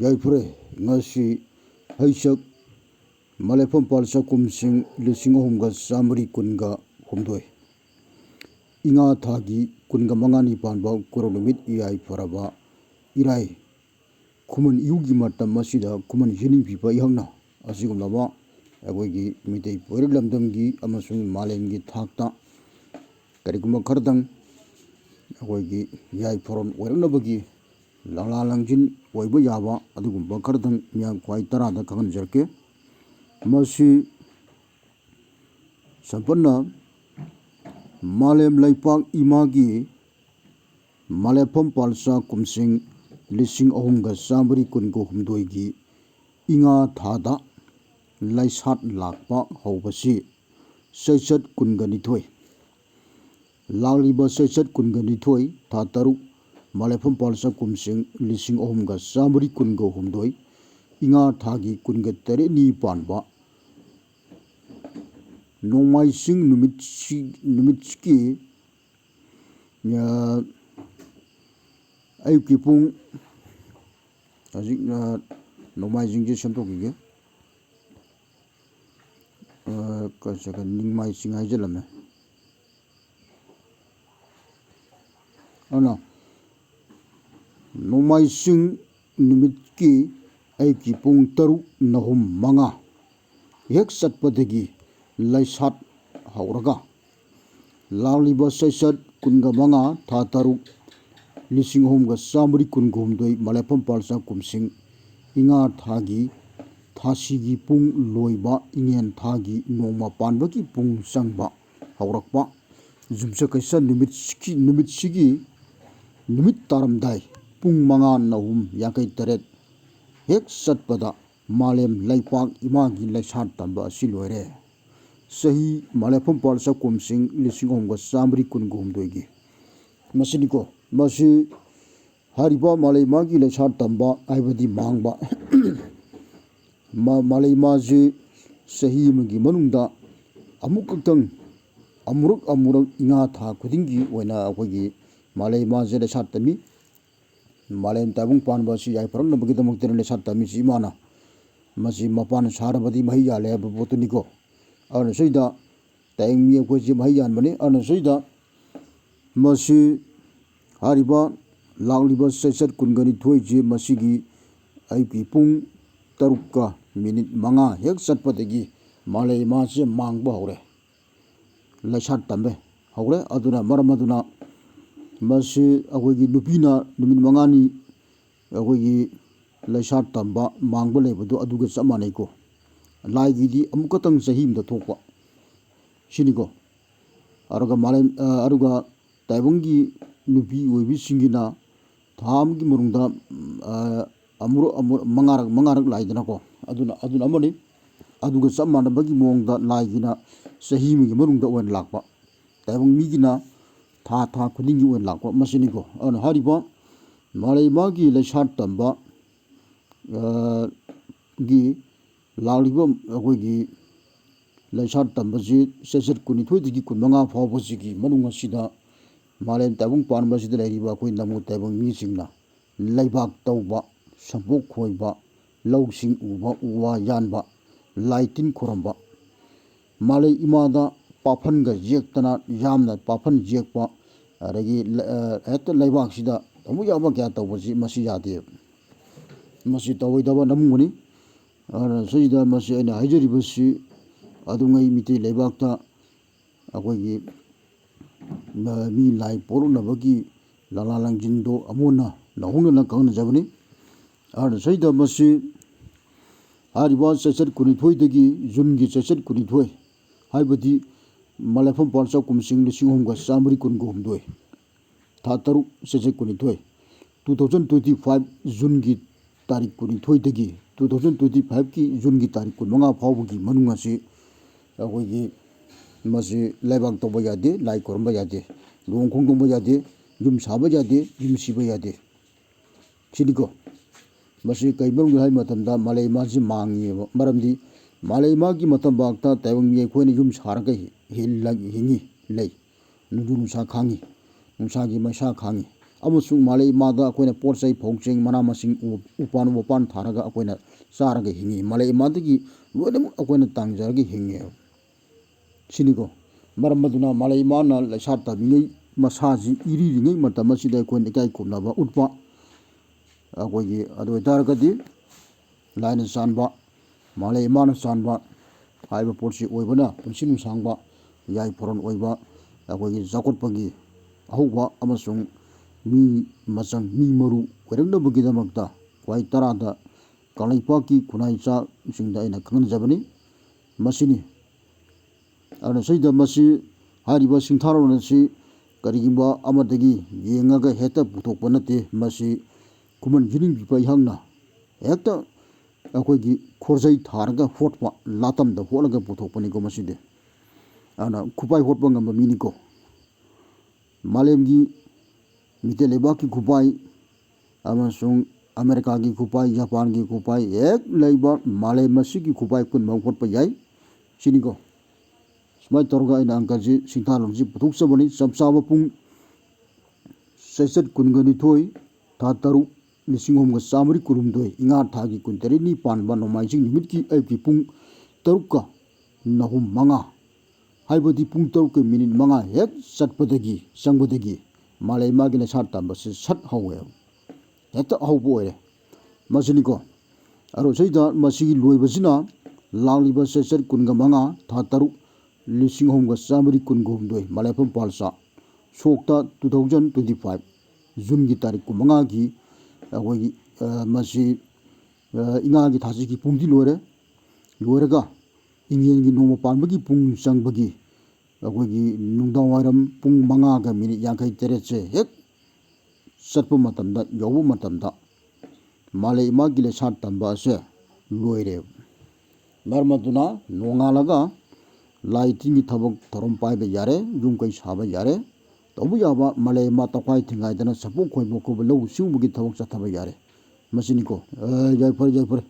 ꯌꯥꯏꯐꯔꯦ ꯉꯁꯤ ꯍꯩꯁꯛ ꯃꯂꯦꯐꯝ ꯄꯥꯜꯁ ꯀꯨꯝꯁꯤꯡ 1912 ꯏꯉꯥ ꯊꯥꯒꯤ 15ꯅꯤ ꯄꯥꯟꯕ ꯀꯨꯔꯧ ꯅꯨꯃꯤꯠ ꯌꯥꯏꯐꯔꯕ ꯏꯔꯥꯏ ꯈꯨꯃꯟ ꯏꯌꯨꯒꯤ ꯃꯇꯝ ꯑꯁꯤꯗ ꯈꯨꯃꯟ ꯌꯦꯅꯤꯡꯕꯤꯕ ꯏꯍꯪꯅ ꯑꯁꯤꯒꯨꯝꯂꯕ ꯑꯩꯈꯣꯏꯒꯤ ꯃꯤꯇꯩ ꯄꯣꯏꯔꯛ ꯂꯝꯗꯝꯒꯤ ꯑꯃꯁꯨꯡ ꯃꯥꯂꯦꯝꯒꯤ ꯊꯥꯛꯇ ꯀꯔꯤꯒꯨꯝꯕ ꯈꯔꯗꯪ ꯑꯩꯈꯣꯏꯒꯤ ꯌꯥꯏꯐꯔꯣꯟ ꯑꯣꯏꯔꯛꯅꯕꯒꯤ ꯂꯪꯂꯥ ꯂꯪꯖꯤꯟ ꯑꯣꯏꯕ ꯌꯥꯕ ꯑꯗꯨꯒꯨꯝꯕ ꯈꯔꯗꯪ ꯃꯤꯌꯥꯝ ꯈ꯭ꯋꯥꯏ 10ꯗ ꯈꯪꯍꯟꯖꯔꯛꯀꯦ꯫ ꯃꯁꯤ ꯁꯝꯄꯟꯅ ꯃꯥꯂꯦꯝ ꯂꯩꯄꯥꯛ ꯏꯃꯥꯒꯤ ꯃꯂꯦꯐꯝ ꯄꯥꯜꯆꯥ ꯀꯨꯝꯁꯤꯡ 1912ꯒꯤ ꯏꯉꯥ ꯊꯥꯗ ꯂꯩꯁꯥꯠ ꯂꯥꯛꯄ ꯍꯧꯕꯁꯤ ꯆꯩꯆꯠ 22 ꯂꯥꯛꯂꯤꯕ ꯆꯩꯆꯠ 22 ꯊꯥ 3 ꯃꯂꯦꯐꯝ ꯄꯥꯜꯆꯥ ꯀꯨꯝꯁꯤꯡ 1912 ꯏꯉꯥ ꯊꯥꯒꯤ 18ꯅꯤ ꯄꯥꯟꯕ ꯅꯣꯡꯃꯥꯏꯆꯤꯡ ꯅꯨꯃꯤꯠꯀꯤ ꯑꯌꯨꯛꯀꯤ ꯄꯨꯡ ꯍꯧꯖꯤꯛꯅ ꯅꯣꯡꯃꯥꯏꯖꯤꯡꯁꯦ ꯁꯦꯝꯗꯣꯛꯈꯤꯒꯦ ꯅꯤꯡꯃꯥꯏꯆꯤꯡ ꯍꯥꯏꯖꯜꯂꯝꯃꯦ ꯑꯗꯨꯅ ꯅꯣꯡꯃꯥꯏꯆꯤꯡ ꯅꯨꯃꯤꯠꯀꯤ ꯑꯌꯨꯛꯀꯤ ꯄꯨꯡ 6:05 ꯍꯦꯛ ꯆꯠꯄꯗꯒꯤ ꯂꯩꯁꯥꯠ ꯍꯧꯔꯒ ꯂꯥꯛꯂꯤꯕ ꯆꯩꯆꯠ 15 ꯊꯥ 3 1912 ꯃꯂꯦꯐꯝ ꯄꯥꯜꯆꯥ ꯀꯨꯝꯁꯤꯡ ꯏꯉꯥ ꯊꯥꯒꯤ ꯊꯥꯁꯤꯒꯤ ꯄꯨꯡ ꯂꯣꯏꯕ ꯏꯉꯦꯟ ꯊꯥꯒꯤ ꯅꯣꯡꯃ ꯄꯥꯟꯕꯒꯤ ꯄꯨꯡ ꯆꯪꯕ ꯍꯧꯔꯛꯄ ꯌꯨꯝꯁꯀꯩꯁ ꯅꯨꯃꯤꯠꯁꯤꯒꯤ ꯅꯨꯃꯤꯠ ꯇꯥꯔꯝꯗꯥꯏ ꯄꯨꯡ 5:58 ꯍꯦꯛ ꯆꯠꯄꯗ ꯃꯥꯂꯦꯝ ꯂꯩꯄꯥꯛ ꯏꯃꯥꯒꯤ ꯂꯩꯁꯥꯠ ꯇꯝꯕ ꯑꯁꯤ ꯂꯣꯏꯔꯦ꯫ ꯆꯍꯤ ꯃꯂꯦꯐꯝ ꯄꯥꯜꯆꯥ ꯀꯨꯝꯁꯤꯡ 1912ꯒꯤ ꯃꯁꯤꯅꯤꯀꯣ ꯃꯁꯤ ꯍꯥꯏꯔꯤꯕ ꯃꯥꯂꯩꯃꯥꯒꯤ ꯂꯩꯁꯥꯠ ꯇꯝꯕ ꯍꯥꯏꯕꯗꯤ ꯃꯥꯡꯕ ꯃꯥꯂꯩꯃꯥꯁꯤ ꯆꯍꯤ ꯑꯃꯒꯤ ꯃꯅꯨꯡꯗ ꯑꯃꯨꯔꯛ ꯏꯉꯥ ꯊꯥ ꯈꯨꯗꯤꯡꯒꯤ ꯑꯣꯏꯅ ꯑꯩꯈꯣꯏꯒꯤ ꯃꯥꯂꯩꯃꯥꯁꯦ ꯂꯩꯁꯥꯠ ꯇꯝꯃꯤ꯫ ꯃꯥꯂꯦꯝ ꯇꯥꯏꯕꯪ ꯄꯥꯟꯕ ꯑꯁꯤ ꯌꯥꯏꯐꯔꯛꯅꯕꯒꯤꯗꯃꯛꯇꯅ ꯂꯩꯁꯥꯠ ꯇꯝꯃꯤꯁꯤ ꯏꯃꯥꯅ ꯃꯁꯤ ꯃꯄꯥꯟ ꯁꯥꯔꯕꯗꯤ ꯃꯍꯩ ꯌꯥꯜꯂꯦ ꯍꯥꯏꯕ ꯄꯣꯠꯇꯨꯅꯤꯀꯣ꯫ ꯑꯗꯨꯅ ꯁꯤꯗ ꯇꯥꯏꯕꯪ ꯑꯩꯈꯣꯏꯁꯤ ꯃꯍꯩ ꯌꯥꯟꯕꯅꯤ꯫ ꯑꯗꯨꯅ ꯁꯤꯗ ꯃꯁꯤ ꯍꯥꯏꯔꯤꯕ ꯂꯥꯛꯂꯤꯕ ꯆꯩꯆꯠ 22ꯁꯤ ꯃꯁꯤꯒꯤ ꯑꯌꯨꯛꯀꯤ ꯄꯨꯡ 5:05 ꯍꯦꯛ ꯆꯠꯄꯗꯒꯤ ꯃꯥꯂꯩꯃꯥꯁꯦ ꯃꯥꯡꯕ ꯍꯧꯔꯦ, ꯂꯩꯁꯥꯠ ꯇꯝꯕ ꯍꯧꯔꯦ꯫ ꯑꯗꯨꯅ ꯃꯔꯝ ꯑꯗꯨꯅ ꯃꯁꯤ ꯑꯩꯈꯣꯏꯒꯤ ꯅꯨꯄꯤꯅ ꯅꯨꯃꯤꯠ 5ꯅꯤ ꯑꯩꯈꯣꯏꯒꯤ ꯂꯩꯁꯥꯠ ꯇꯝꯕ ꯃꯥꯡꯕ ꯂꯩꯕꯗꯣ ꯑꯗꯨꯒ ꯆꯞ ꯃꯥꯟꯅꯩꯀꯣ꯫ ꯂꯥꯏꯒꯤꯗꯤ ꯑꯃꯨꯛꯈꯛꯇꯪ ꯆꯍꯤ ꯑꯃꯗ ꯊꯣꯛꯄ ꯁꯤꯅꯤꯀꯣ꯫ ꯑꯗꯨꯒ ꯇꯥꯏꯕꯪꯒꯤ ꯅꯨꯄꯤ ꯑꯣꯏꯕꯤꯁꯤꯡꯒꯤꯅ ꯊꯥ ꯑꯃꯒꯤ ꯃꯅꯨꯡꯗ ꯃꯉꯥꯔꯛ ꯂꯥꯛꯏꯗꯅꯀꯣ꯫ ꯑꯗꯨꯅ ꯑꯃꯅꯤ꯫ ꯑꯗꯨꯒ ꯆꯞ ꯃꯥꯟꯅꯕꯒꯤ ꯃꯑꯣꯡꯗ ꯂꯥꯏꯒꯤꯅ ꯆꯍꯤ ꯑꯃꯒꯤ ꯃꯅꯨꯡꯗ ꯑꯣꯏꯅ ꯂꯥꯛꯄ, ꯇꯥꯏꯕꯪ ꯃꯤꯒꯤꯅ ꯊꯥ ꯈꯨꯗꯤꯡꯒꯤ ꯑꯣꯏꯅ ꯂꯥꯛꯄ ꯃꯁꯤꯅꯤꯀꯣ꯫ ꯑꯗꯨꯅ ꯍꯥꯏꯔꯤꯕ ꯃꯥꯂꯩꯃꯥꯒꯤ ꯂꯩꯁꯥꯠ ꯇꯝꯕ ꯒꯤ ꯂꯥꯛꯂꯤꯕ ꯑꯩꯈꯣꯏꯒꯤ ꯂꯩꯁꯥꯠ ꯇꯝꯕꯁꯤ ꯆꯩꯆꯠ 22ꯗꯒꯤ 15 ꯐꯥꯎꯕꯁꯤꯒꯤ ꯃꯅꯨꯡ ꯑꯁꯤꯗ ꯃꯥꯂꯦꯝ ꯇꯥꯏꯕꯪ ꯄꯥꯟꯕ ꯑꯁꯤꯗ ꯂꯩꯔꯤꯕ ꯑꯩꯈꯣই ꯅꯃꯨ ꯇꯥꯏꯕꯪ ꯃꯤꯁꯤꯡꯅ ꯂꯩꯕꯥꯛ ꯇꯧꯕ, ꯁꯝꯄꯣꯛ ꯈꯣꯏꯕ, ꯂꯧꯁꯤꯡ ꯎꯕ, ꯎ ꯋꯥ ꯌꯥꯟꯕ, ꯂꯥꯏ ꯇꯤꯟ ꯈꯨꯔꯝꯕ, ꯃꯥꯂꯩ ꯏꯃꯥꯗ ꯄꯥꯐꯟꯒ ꯌꯦꯛꯇꯅ ꯌꯥꯝꯅ ꯄꯥꯐꯟ ꯌꯦꯛꯄ, ꯑꯗꯒꯤ ꯍꯦꯛꯇ ꯂꯩꯕꯥꯛꯁꯤꯗ ꯑꯃꯨꯛ ꯌꯥꯕ ꯀꯌꯥ ꯇꯧꯕꯁꯤ ꯃꯁꯤ ꯌꯥꯗꯦꯕ, ꯃꯁꯤ ꯇꯧꯔꯣꯏꯗꯕ ꯅꯝꯒꯅꯤ꯫ ꯑꯗꯨꯅ ꯁꯤꯗ ꯃꯁꯤ ꯑꯩꯅ ꯍꯥꯏꯖꯔꯤꯕꯁꯤ ꯑꯗꯨꯉꯩ ꯃꯤꯇꯩ ꯂꯩꯕꯥꯛꯇ ꯑꯩꯈꯣꯏꯒꯤ ꯃꯤ ꯂꯥꯏ ꯄꯣꯛꯂꯛꯅꯕꯒꯤ ꯂꯪꯂꯥ ꯂꯪꯖꯤꯟꯗꯣ ꯑꯃꯨꯟꯅ ꯅꯧꯍꯧꯅꯅ ꯈꯪꯍꯟꯖꯕꯅꯤ꯫ ꯑꯗꯨꯅ ꯁꯤꯗ ꯃꯁꯤ ꯍꯥꯏꯔꯤꯕ ꯆꯩꯆꯠ 22ꯗꯒꯤ ꯖꯨꯟꯒꯤ ꯆꯩꯆꯠ 22 ꯍꯥꯏꯕꯗꯤ ꯃꯂꯦꯐꯝ ꯄꯥꯜꯆꯥ ꯀꯨꯝꯁꯤꯡ 1912 ꯊꯥ 3 ꯆꯩꯆꯠ 22 2025 ꯖꯨꯟꯒꯤ ꯇꯥꯔꯤꯛ 22ꯗꯒꯤ 2025ꯀꯤ ꯖꯨꯟꯒꯤ ꯇꯥꯔꯤꯛ 15 ꯐꯥꯎꯕꯒꯤ ꯃꯅꯨꯡ ꯑꯁꯤ ꯑꯩꯈꯣꯏꯒꯤ ꯃꯁꯤ ꯂꯩꯕꯥꯛ ꯇꯧꯕ ꯌꯥꯗꯦ, ꯂꯥꯏ ꯈꯨꯔꯨꯝꯕ ꯌꯥꯗꯦ, ꯂꯨꯍꯣꯡ ꯈꯣꯡꯗꯣꯡꯕ ꯌꯥꯗꯦ, ꯌꯨꯝ ꯁꯥꯕ ꯌꯥꯗꯦ, ꯌꯨꯝ ꯁꯤꯕ ꯌꯥꯗꯦ ꯁꯤꯅꯤꯀꯣ꯫ ꯃꯁꯤ ꯀꯩ ꯃꯔꯝꯒꯤꯅꯣ ꯍꯥꯏꯕ ꯃꯇꯝꯗ ꯃꯥꯂꯩꯃꯥꯁꯤ ꯃꯥꯡꯉꯦꯕ꯫ ꯃꯔꯝꯗꯤ ꯃꯥꯂꯩꯃꯥꯒꯤ ꯃꯇꯝꯄꯥꯛꯇ ꯇꯥꯏꯕꯪ ꯃꯤ ꯑꯩꯈꯣꯏꯅ ꯌꯨꯝ ꯁꯥꯔꯒ ꯍꯤꯡꯉꯤ, ꯂꯩ, ꯅꯣꯡꯖꯨ ꯅꯨꯡꯁꯥ ꯈꯥꯡꯉꯤ, ꯅꯨꯡꯁꯥꯒꯤ ꯃꯩꯁꯥ ꯈꯥꯡꯉꯤ꯫ ꯑꯃꯁꯨꯡ ꯃꯥꯂꯩ ꯏꯃꯥꯗ ꯑꯩꯈꯣꯏꯅ ꯄꯣꯠ ꯆꯩ ꯐꯧꯆꯦꯡ ꯃꯅꯥ ꯃꯁꯤꯡ ꯎꯄꯥꯟ ꯋꯥꯄꯥꯟ ꯊꯥꯔꯒ ꯑꯩꯈꯣꯏꯅ ꯆꯥꯔꯒ ꯍꯤꯡꯉꯤ ꯃꯥꯂꯩ ꯏꯃꯥꯗꯒꯤ ꯂꯣꯏꯅꯃꯛ ꯑꯩꯈꯣꯏꯅ ꯇꯥꯡꯖꯔꯒ ꯍꯤꯡꯉꯦꯕ ꯁꯤꯅꯤꯀꯣ ꯃꯔꯝ ꯑꯗꯨꯅ ꯃꯥꯂꯩ ꯏꯃꯥꯅ ꯂꯩꯁꯥ ꯇꯥꯕꯤꯉꯩ ꯃꯁꯥꯁꯤ ꯏꯔꯤꯔꯤꯉꯩ ꯃꯇꯝ ꯑꯁꯤꯗ ꯑꯩꯈꯣꯏꯅ ꯏꯀꯥꯏ ꯈꯨꯝꯅꯕ ꯎꯠꯄ ꯑꯩꯈꯣꯏꯒꯤ ꯑꯗꯨ ꯑꯣꯏꯇꯥꯔꯒꯗꯤ ꯂꯥꯏꯅ ꯆꯥꯟꯕ ꯃꯥꯂꯩ ꯏꯃꯥꯅ ꯆꯥꯟꯕ ꯍꯥꯏꯕ ꯄꯣꯠꯁꯤ ꯑꯣꯏꯕꯅ ꯄꯨꯟꯁꯤ ꯅꯨꯡꯁꯥꯡꯕ ꯌꯥꯏꯐꯔꯣꯟ ꯑꯣꯏꯕ ꯑꯩꯈꯣꯏꯒꯤ ꯆꯥꯎꯈꯠꯄꯒꯤ ꯑꯍꯧꯕ ꯑꯃꯁꯨꯡ ꯃꯤ ꯃꯆꯪ ꯃꯤ ꯃꯔꯨ ꯑꯣꯏꯔꯛꯅꯕꯒꯤꯗꯃꯛꯇ ꯈ꯭ꯋꯥꯏ ꯇꯔꯥꯗ ꯀꯪꯂꯩꯄꯥꯛꯀꯤ ꯈꯨꯟꯅꯥꯏꯆꯥꯁꯤꯡꯗ ꯑꯩꯅ ꯈꯪꯍꯟꯖꯕꯅꯤ ꯃꯁꯤꯅꯤ ꯑꯗꯨꯅ ꯁꯤꯗ ꯃꯁꯤ ꯍꯥꯏꯔꯤꯕ ꯁꯤꯡꯊꯥꯔꯣꯟ ꯑꯁꯤ ꯀꯔꯤꯒꯨꯝꯕ ꯑꯃꯗꯒꯤ ꯌꯦꯡꯉꯒ ꯍꯦꯛꯇ ꯄꯨꯊꯣꯛꯄ ꯅꯠꯇꯦ ꯃꯁꯤ ꯈꯨꯃꯟ ꯈꯤꯅꯤꯡꯕꯤꯕ ꯑꯩꯍꯥꯛꯅ ꯍꯦꯛꯇ ꯑꯩꯈꯣꯏꯒꯤ ꯈꯣꯔꯖꯩ ꯊꯥꯔꯒ ꯍꯣꯠꯄ ꯂꯥꯇꯝꯗ ꯍꯣꯠꯂꯒ ꯄꯨꯊꯣꯛꯄꯅꯤꯀꯣ ꯃꯁꯤꯗꯤ ꯑꯗꯨꯅ ꯈꯨꯄꯥꯏ ꯍꯣꯠꯄ ꯉꯝꯕ ꯃꯤꯅꯤꯀꯣ ꯃꯥꯂꯦꯝꯒꯤ ꯃꯤꯇꯩ ꯂꯩꯕꯥꯛꯀꯤ ꯈꯨꯄꯥꯏ ꯑꯃꯁꯨꯡ ꯑꯃꯦꯔꯤꯀꯥꯒꯤ ꯈꯨꯄꯥꯏ ꯖꯄꯥꯟꯒꯤ ꯈꯨꯄꯥꯏ ꯍꯦꯛ ꯂꯩꯕ ꯃꯥꯂꯦꯝ ꯑꯁꯤꯒꯤ ꯈꯨꯄꯥꯏ ꯄꯨꯝꯅꯃꯛ ꯍꯣꯠꯄ ꯌꯥꯏ ꯁꯤꯅꯤꯀꯣ ꯁꯨꯃꯥꯏꯅ ꯇꯧꯔꯒ ꯑꯩꯅ ꯑꯪꯀꯁꯤ ꯁꯤꯡꯊꯥꯂꯣꯟꯁꯤ ꯄꯨꯊꯣꯛꯆꯕꯅꯤ ꯆꯞ ꯆꯥꯕ ꯄꯨꯡ ꯆꯩꯆꯠ 22 ꯊꯥ 3 1912 ꯏꯉꯥ ꯊꯥꯒꯤ 23ꯅꯤ ꯄꯥꯟꯕ ꯅꯣꯡꯃꯥꯏꯖꯤꯡ ꯅꯨꯃꯤꯠꯀꯤ ꯑꯌꯨꯛꯀꯤ ꯄꯨꯡ 3:05 ꯍꯥꯏꯕꯗꯤ ꯄꯨꯡ 3:05 ꯍꯦꯛ ꯆꯪꯕꯗꯒꯤ ꯃꯥꯂꯩ ꯏꯃꯥꯒꯤ ꯂꯩꯁꯥ ꯇꯝꯕꯁꯤ ꯁꯠ ꯍꯧꯋꯦꯕ ꯍꯦꯛꯇ ꯑꯍꯧꯕ ꯑꯣꯏꯔꯦ ꯃꯁꯤꯅꯤꯀꯣ ꯑꯗꯣ ꯁꯤꯗ ꯃꯁꯤꯒꯤ ꯂꯣꯏꯕꯁꯤꯅ ꯂꯥꯛꯂꯤꯕ ꯆꯩꯆꯠ 25 ꯊꯥ 3 1912 ꯃꯂꯩꯄꯨꯔꯝ ꯄꯥꯜꯆꯥ ꯁꯣꯛꯇ 2025 ꯖꯨꯟꯒꯤ ꯇꯥꯔꯤꯛ 15ꯒꯤ ꯑꯩꯈꯣꯏꯒꯤ ꯃꯁꯤ ꯏꯉꯥꯒꯤ ꯊꯥꯁꯤꯒꯤ ꯄꯨꯡꯗꯤ ꯂꯣꯏꯔꯒ ꯏꯉꯦꯟꯒꯤ ꯅꯣꯡꯃ ꯄꯥꯟꯕꯒꯤ ꯄꯨꯡ ꯆꯪꯕꯒꯤ ꯑꯩꯈꯣꯏꯒꯤ ꯅꯨꯡꯗꯥꯡꯋꯥꯏꯔꯝ ꯄꯨꯡ 5:58ꯁꯦ ꯍꯦꯛ ꯆꯠꯄ ꯃꯇꯝꯗ ꯌꯧꯕ ꯃꯇꯝꯗ ꯃꯥꯂꯩ ꯏꯃꯥꯒꯤ ꯂꯩꯁꯥ ꯇꯝꯕ ꯑꯁꯦ ꯂꯣꯏꯔꯦꯕ ꯃꯔꯝ ꯑꯗꯨꯅ ꯅꯣꯡꯉꯥꯜꯂꯒ ꯂꯥꯏ ꯇꯤꯟꯒꯤ ꯊꯕꯛ ꯊꯧꯔꯝ ꯄꯥꯏꯕ ꯌꯥꯔꯦ ꯌꯨꯝ ꯀꯩ ꯁꯥꯕ ꯌꯥꯔꯦ ꯇꯧꯕ ꯌꯥꯕ ꯃꯥꯂꯩ ꯏꯃꯥ ꯇꯧꯈꯥꯏ ꯊꯤꯡꯉꯥꯏꯗꯅ ꯁꯄꯣꯛ ꯈꯣꯏꯕ ꯈꯣꯠꯄ ꯂꯧꯎ ꯁꯤꯡꯎꯕꯒꯤ ꯊꯕꯛ ꯆꯠꯊꯕ ꯌꯥꯔꯦ ꯃꯁꯤꯅꯤꯀꯣ ꯌꯥꯏꯐꯔꯦ